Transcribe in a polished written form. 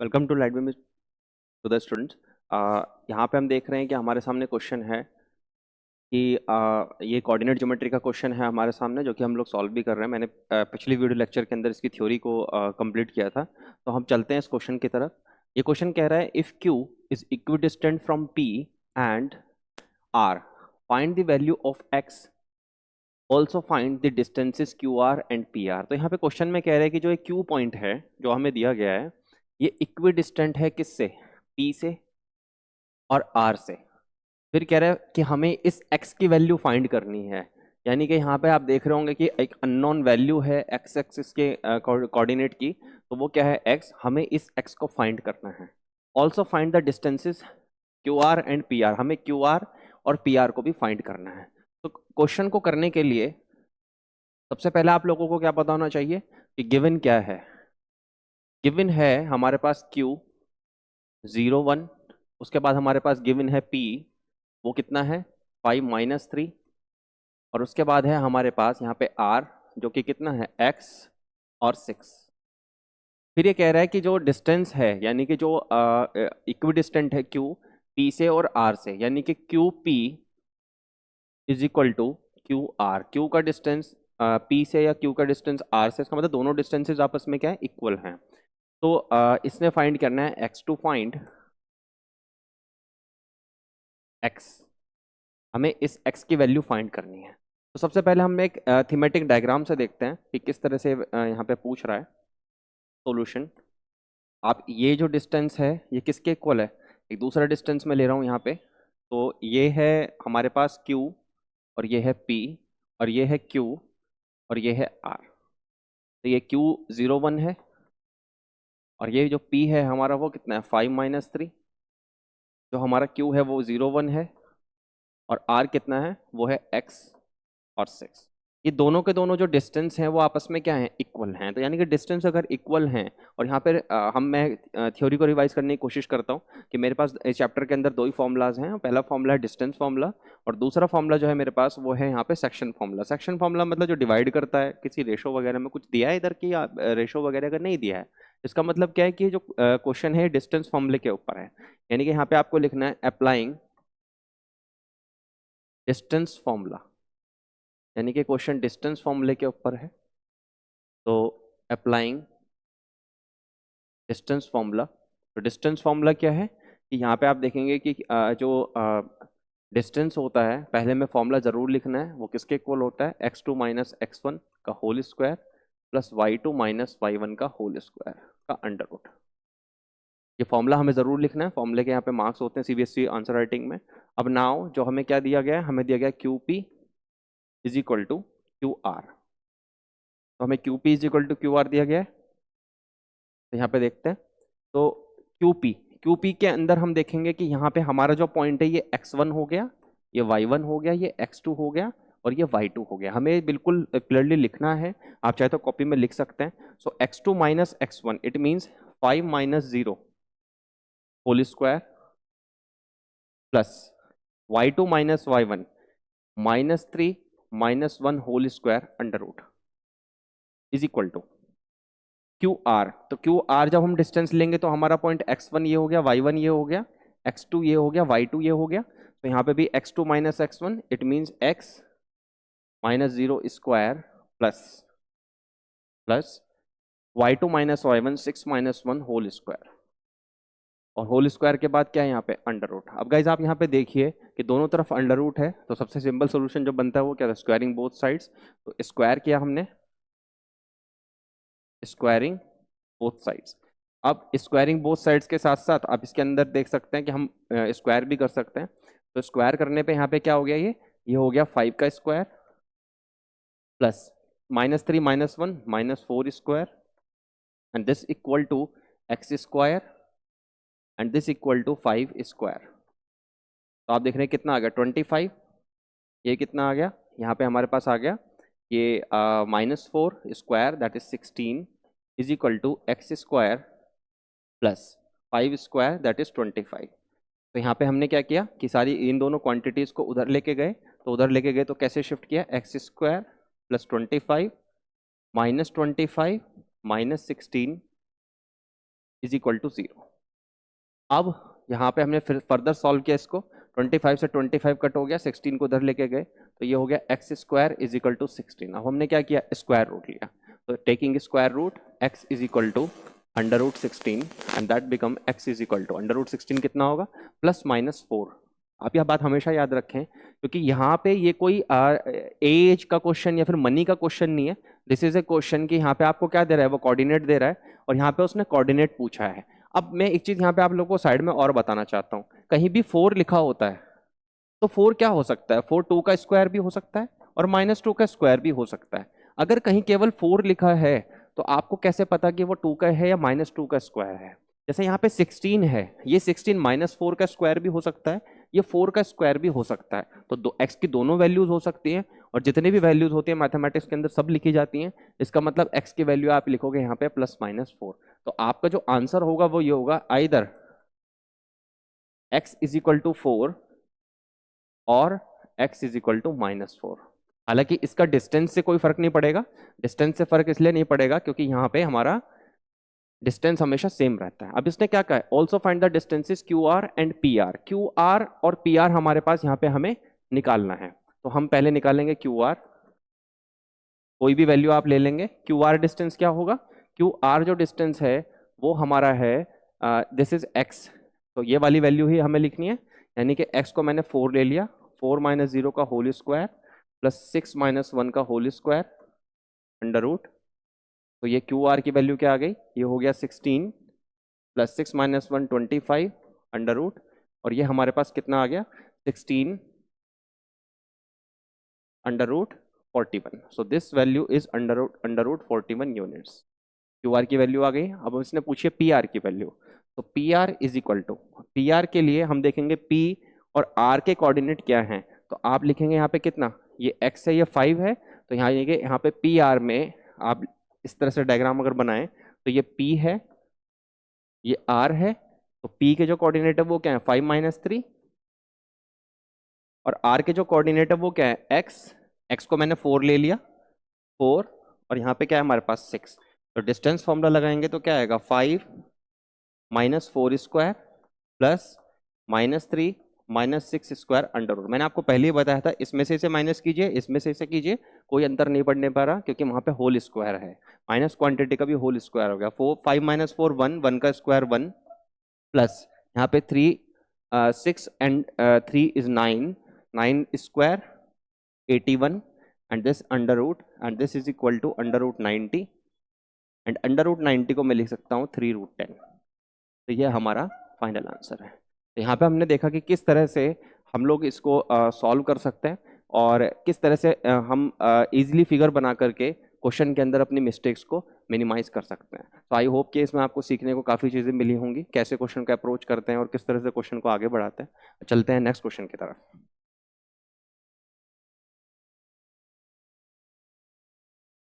Welcome to light में to the students. यहाँ पे हम देख रहे हैं कि हमारे सामने क्वेश्चन है कि ये कोऑर्डिनेट ज्योमेट्री का क्वेश्चन है हमारे सामने, जो कि हम लोग सॉल्व भी कर रहे हैं। मैंने पिछली वीडियो लेक्चर के अंदर इसकी थ्योरी को कंप्लीट किया था। तो हम चलते हैं इस क्वेश्चन की तरफ। ये क्वेश्चन कह रहा है if Q is equidistant from P and R, find the value of x, also find the distances Q R and P R. तो यहाँ पे क्वेश्चन में कह रहे हैं कि जो एक क्यू पॉइंट है जो हमें दिया गया है, ये इक्विडिस्टेंट है किससे? पी से और आर से। फिर कह रहा है कि हमें इस x की वैल्यू फाइंड करनी है। यानी कि यहाँ पे आप देख रहे होंगे कि एक अननोन वैल्यू है x एक्सिस के कोऑर्डिनेट की। तो वो क्या है? x। हमें इस x को फाइंड करना है। Also find the distances Q R and P are. हमें क्यू आर और पी आर को भी फाइंड करना है। तो क्वेश्चन को करने के लिए सबसे पहले आप लोगों को क्या पता होना चाहिए कि गिवन क्या है। गिवन है हमारे पास q 0 1। उसके बाद हमारे पास गिवन है p, वो कितना है? 5 - 3। और उसके बाद है हमारे पास यहाँ पे r, जो कि कितना है? x और 6। फिर ये कह रहा है कि जो डिस्टेंस है, यानी कि जो इक्विडिस्टेंट है q p से और r से, यानी कि Q P is equal to Q R. Q का डिस्टेंस p से या q का डिस्टेंस r से, इसका मतलब दोनों डिस्टेंसेस आपस में क्या है? इक्वल हैं। तो इसने फाइंड करना है x टू फाइंड x। हमें इस x की वैल्यू फाइंड करनी है। तो सबसे पहले हम एक थीमेटिक डायग्राम से देखते हैं कि किस तरह से यहाँ पे पूछ रहा है सॉल्यूशन। आप ये जो डिस्टेंस है ये किसके इक्वल है? एक दूसरा डिस्टेंस मैं ले रहा हूँ यहाँ पे। तो ये है हमारे पास q, और ये है p, और ये है q, और ये है r। तो ये q 0 1 है, और ये जो p है हमारा वो कितना है? 5 - 3। जो हमारा q है वो 0 1 है, और r कितना है? वो है x और 6। ये दोनों के दोनों जो डिस्टेंस हैं वो आपस में क्या है? इक्वल हैं। तो यानी कि डिस्टेंस अगर इक्वल हैं, और यहाँ पे मैं थ्योरी को रिवाइज करने की कोशिश करता हूँ कि मेरे पास इस चैप्टर के अंदर दो ही फॉर्मूलाज हैं। पहला फॉर्मूला है डिस्टेंस फॉर्मूला, और दूसरा फॉर्मूला जो है मेरे पास वो है यहाँ पे सेक्शन फॉर्मूला। सेक्शन फॉर्मूला मतलब जो डिवाइड करता है किसी रेशो वगैरह में। कुछ दिया है इधर की रेशो वगैरह अगर नहीं दिया है, इसका मतलब क्या है कि जो क्वेश्चन है डिस्टेंस फॉर्मूले के ऊपर है। यानी कि यहाँ पे आपको लिखना है अप्लाइंग डिस्टेंस फॉर्मूला, यानी कि क्वेश्चन डिस्टेंस फॉर्मूले के ऊपर है। तो अप्लाइंग डिस्टेंस फॉर्मूला। तो डिस्टेंस फॉर्मूला क्या है कि यहाँ पे आप देखेंगे कि जो डिस्टेंस होता है, पहले में फॉर्मूला जरूर लिखना है। वो किसके इक्वल होता है? x2 - x1 का whole square plus y2 - y1 का होल स्क्वायर का अंडर रूट। ये फॉर्मूला हमें जरूर लिखना है। फॉर्मूले के यहाँ पे मार्क्स होते हैं सीबीएसई आंसर राइटिंग में। अब नाउ जो हमें क्या दिया गया है? हमें दिया गया Q P is equal to Q R. तो हमें Q P is equal to Q R दिया गया है। तो यहाँ पे देखते हैं। तो क्यूपी के अंदर हम देखेंगे कि यहाँ पे हमारा जो पॉइंट है ये x1 हो गया, ये y1 हो गया, ये x2 हो गया, और ये y2 हो गया। हमें बिल्कुल क्लियरली लिखना है। आप चाहे तो कॉपी में लिख सकते हैं। So x2 - x1 it means 5 - 0 whole square plus y2 - y1 -3 -1 whole square under root is equal to Q R. तो क्यू आर जब हम डिस्टेंस लेंगे तो हमारा पॉइंट x1 ये हो गया, y1 ये हो गया, x2 ये हो गया, y2 ये हो गया। तो यहाँ पे भी x2 - x1 it means x -0 square plus plus y2 - y1 6 -1 whole square, और होल स्क्वायर के बाद क्या है यहाँ पे? Under root. अब गाइज आप यहाँ पे देखिए कि दोनों तरफ अंडर रूट है, तो सबसे सिंपल सोल्यूशन जो बनता है वो क्या था? Squaring both sides. तो स्क्वायर किया हमने, स्क्वायरिंग बोथ साइड्स। अब स्क्वायरिंग बोथ साइड्स के साथ साथ आप इसके अंदर देख सकते हैं कि हम स्क्वायर भी कर सकते हैं। तो स्क्वायर करने पे यहाँ पे क्या हो गया? ये हो गया 5 का square plus -3 -1 -4 square, and this equal to x square, and this equal to 5 square. तो आप देख रहे हैं कितना आ गया? 25। ये कितना आ गया? यहाँ पे हमारे पास आ गया ये -4 square that is 16 is equal to x square plus 5 square that is 25। तो यहाँ पे हमने क्या किया कि सारी इन दोनों क्वांटिटीज को उधर लेके गए। तो उधर लेके गए तो कैसे शिफ्ट किया? x square plus 25 -25 -16 is equal to 0। अब यहाँ पे हमने फिर फर्दर सॉल्व किया इसको, 25 से 25 कट हो गया, 16 को उधर लेके गए, तो ये हो गया x square is equal to 16। अब हमने क्या किया, स्क्वायर रूट लिया, तो taking square root x is equal to under root 16 and that become x is equal to under root 16 कितना होगा, प्लस माइनस 4। आप यह बात हमेशा याद रखें, क्योंकि यहाँ पे ये कोई एज का क्वेश्चन या फिर मनी का क्वेश्चन नहीं है। दिस इज ए क्वेश्चन कि यहाँ पे आपको क्या दे रहा है, वो कोऑर्डिनेट दे रहा है, और यहाँ पे उसने कोऑर्डिनेट पूछा है। अब मैं एक चीज यहाँ पे आप लोगों को साइड में और बताना चाहता हूँ, कहीं भी 4 लिखा होता है तो 4 क्या हो सकता है, 4 2 का स्क्वायर भी हो सकता है और -2 का स्क्वायर भी हो सकता है। अगर कहीं केवल 4 लिखा है तो आपको कैसे पता कि वो 2 का है या -2 का स्क्वायर है। जैसे यहाँ पे 16 है, ये 16 -4 का स्क्वायर भी हो सकता है, ये 4 का स्क्वायर भी हो सकता है। तो एक्स की दोनों वैल्यूज हो सकती हैं, और जितनी भी वैल्यूज होती है मैथमेटिक्स के अंदर सब लिखी जाती हैं। इसका मतलब एक्स की वैल्यू आप लिखोगे यहाँ पे +-4। तो आपका जो आंसर होगा वो ये होगा, either x is equal to 4 और x इज इक्वल टू -4। हालांकि इसका डिस्टेंस से कोई फर्क नहीं पड़ेगा, डिस्टेंस से फर्क इसलिए नहीं पड़ेगा क्योंकि यहाँ पे हमारा डिस्टेंस हमेशा सेम रहता है। अब इसने क्या कहा है, also find the distances Q R and P are. Q R और पी आर हमारे पास यहाँ पे हमें निकालना है, तो हम पहले निकालेंगे क्यू आर। कोई भी वैल्यू आप ले लेंगे। क्यू आर डिस्टेंस क्या होगा, क्यू आर जो डिस्टेंस है वो हमारा है दिस इज एक्स, तो ये वाली वैल्यू ही हमें लिखनी है। यानी कि एक्स को मैंने 4 ले लिया, 4 - 0 का होल स्क्वायर प्लस 6 - 1 का होल स्क्वायर अंडर रूट। तो ये क्यू आर की वैल्यू क्या आ गई, ये हो गया 16 प्लस 6 - 1 25 अंडर रूट, और ये हमारे पास कितना आ गया, 16 under root 41। So this value is under root 41 units. Q R की वैल्यू आ गई। अब इसने पूछी है पी आर की वैल्यू, तो P R is equal to, P R के लिए हम देखेंगे पी और आर के कोऑर्डिनेट क्या हैं, तो आप लिखेंगे यहाँ पे कितना, ये x है, ये 5 है, तो यहाँ पे पी आर में आप इस तरह से डायग्राम अगर बनाएं तो ये p है, ये r है, तो p के जो कोऑर्डिनेट है वो क्या है, 5 - 3, और r के जो कोऑर्डिनेट है वो क्या है, x को मैंने 4 ले लिया, 4, और यहाँ पे क्या है हमारे पास 6। तो डिस्टेंस फॉर्मूला लगाएंगे तो क्या आएगा, 5 - 4 square plus -3 -6 square under root. मैंने आपको पहले ही बताया था, इसमें से इसे माइनस कीजिए, इसमें से इसे कीजिए, कोई अंतर नहीं पड़ने पा रहा क्योंकि वहां पे होल स्क्वायर है, माइनस क्वांटिटी का भी होल स्क्वायर हो गया। 5 - 4 1, 1 का स्क्वायर 1, प्लस यहाँ पे 3 6 and 3 is 9, 9 square 81, and this under root, and this is equal to under root 90, and under root 90 को मैं लिख सकता हूँ 3√10। तो ये हमारा फाइनल आंसर है। तो यहाँ पे हमने देखा कि किस तरह से हम लोग इसको सॉल्व कर सकते हैं, और किस तरह से हम इजीली फिगर बना करके क्वेश्चन के अंदर अपनी मिस्टेक्स को मिनिमाइज कर सकते हैं। तो आई होप कि इसमें आपको सीखने को काफ़ी चीज़ें मिली होंगी, कैसे क्वेश्चन का अप्रोच करते हैं और किस तरह से क्वेश्चन को आगे बढ़ाते हैं। चलते हैं नेक्स्ट क्वेश्चन की तरफ।